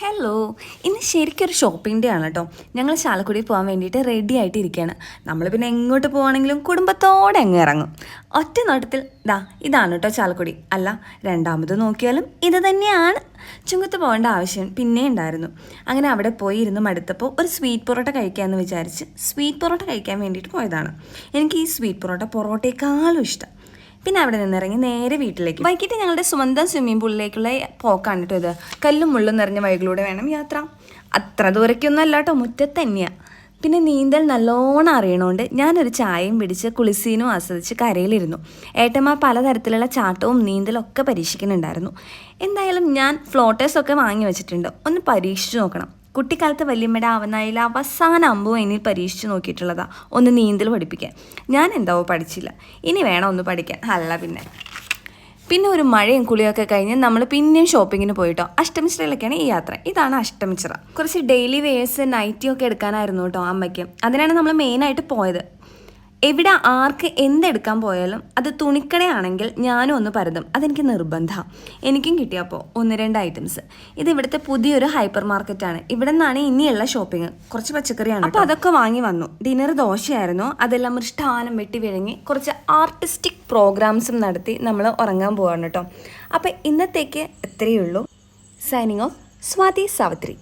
Hello, ഇന്ന് ശരിക്കൊരു shopping day ആണ് കേട്ടോ. ഞങ്ങൾ ചാലക്കുടി പോകാൻ വേണ്ടിയിട്ട് റെഡി ആയിട്ട് ഇരിക്കുകയാണ്. നമ്മൾ പിന്നെ എങ്ങോട്ട് പോവാണെങ്കിലും കുടുംബത്തോടെ അങ്ങ് ഇറങ്ങും. ഒറ്റ നോട്ടത്തിൽ ഇതാണ് കേട്ടോ ചാലക്കുടി. അല്ല, രണ്ടാമത് നോക്കിയാലും ഇത് തന്നെയാണ്. ചുങ്കത്ത് പോകേണ്ട ആവശ്യം പിന്നെ ഉണ്ടായിരുന്നു. അങ്ങനെ അവിടെ പോയി ഇരുന്ന് മടുത്തപ്പോൾ ഒരു സ്വീറ്റ് പൊറോട്ട കഴിക്കാമെന്ന് വിചാരിച്ച് സ്വീറ്റ് പൊറോട്ട കഴിക്കാൻ വേണ്ടിയിട്ട് പോയതാണ്. എനിക്ക് ഈ സ്വീറ്റ് പൊറോട്ടയേക്കാളും ഇഷ്ടം. പിന്നെ അവിടെ നിന്നിറങ്ങി നേരെ വീട്ടിലേക്ക്. വൈകിട്ട് ഞങ്ങളുടെ സ്വന്തം സ്വിമ്മിംഗ് പൂളിലേക്കുള്ള പോക്കാണ് കേട്ടോ ഇത്. കല്ലും മുള്ളും നിറഞ്ഞ വഴികളിലൂടെ വേണം യാത്ര. അത്ര ദൂരയ്ക്കൊന്നും അല്ല കേട്ടോ, മുറ്റത്ത് തന്നെയാണ്. പിന്നെ നീന്തൽ നല്ലോണം അറിയണോണ്ട് ഞാനൊരു ചായയും പിടിച്ച് കുളിസീനും ആസ്വദിച്ച് കരയിലിരുന്നു. ഏട്ടന്മാർ പലതരത്തിലുള്ള ചാട്ടവും നീന്തലും ഒക്കെ പരീക്ഷിക്കുന്നുണ്ടായിരുന്നു. എന്തായാലും ഞാൻ ഫ്ലോട്ടേഴ്സൊക്കെ വാങ്ങി വെച്ചിട്ടുണ്ട്, ഒന്ന് പരീക്ഷിച്ച് നോക്കണം. കുട്ടിക്കാലത്ത് വല്യമ്മയുടെ അവനായിൽ അവസാന അമ്പും എന്നിൽ പരീക്ഷിച്ച് നോക്കിയിട്ടുള്ളതാ, ഒന്ന് നീന്തൽ പഠിപ്പിക്കാൻ. ഞാൻ എന്താവോ പഠിച്ചില്ല, ഇനി വേണം ഒന്ന് പഠിക്കാൻ. അല്ല പിന്നെ ഒരു മഴയും കുളിയൊക്കെ കഴിഞ്ഞ് നമ്മൾ പിന്നെയും ഷോപ്പിങ്ങിന് പോയിട്ടോ. അഷ്ടമിച്ചിറയിലൊക്കെയാണ് ഈ യാത്ര. ഇതാണ് അഷ്ടമിച്ചിറ. കുറച്ച് ഡെയിലി വെയേഴ്സ് നൈറ്റിയൊക്കെ എടുക്കാനായിരുന്നു കേട്ടോ അമ്മയ്ക്ക്. അതിനാണ് നമ്മൾ മെയിനായിട്ട് പോയത്. എവിടെ ആർക്ക് എന്തെടുക്കാൻ പോയാലും അത് തുണിക്കടയാണെങ്കിൽ ഞാനും ഒന്ന് പരതും, അതെനിക്ക് നിർബന്ധമാണ്. എനിക്കും കിട്ടിയപ്പോൾ 1-2 ഐറ്റംസ്. ഇത് ഇവിടുത്തെ പുതിയൊരു ഹൈപ്പർ മാർക്കറ്റാണ്. ഇവിടെ നിന്നാണ് ഇനിയുള്ള ഷോപ്പിംഗ്. കുറച്ച് പച്ചക്കറിയാണ്, അപ്പോൾ അതൊക്കെ വാങ്ങി വന്നു. ഡിന്നർ ദോശയായിരുന്നു. അതെല്ലാം ഒരു ഇഷ്ടാനം വെട്ടി വിഴുങ്ങി കുറച്ച് ആർട്ടിസ്റ്റിക് പ്രോഗ്രാംസും നടത്തി നമ്മൾ ഉറങ്ങാൻ പോവാണ് കേട്ടോ. അപ്പോൾ ഇന്നത്തേക്ക് എത്രയേ ഉള്ളൂ. Signing off, Swati Savitri.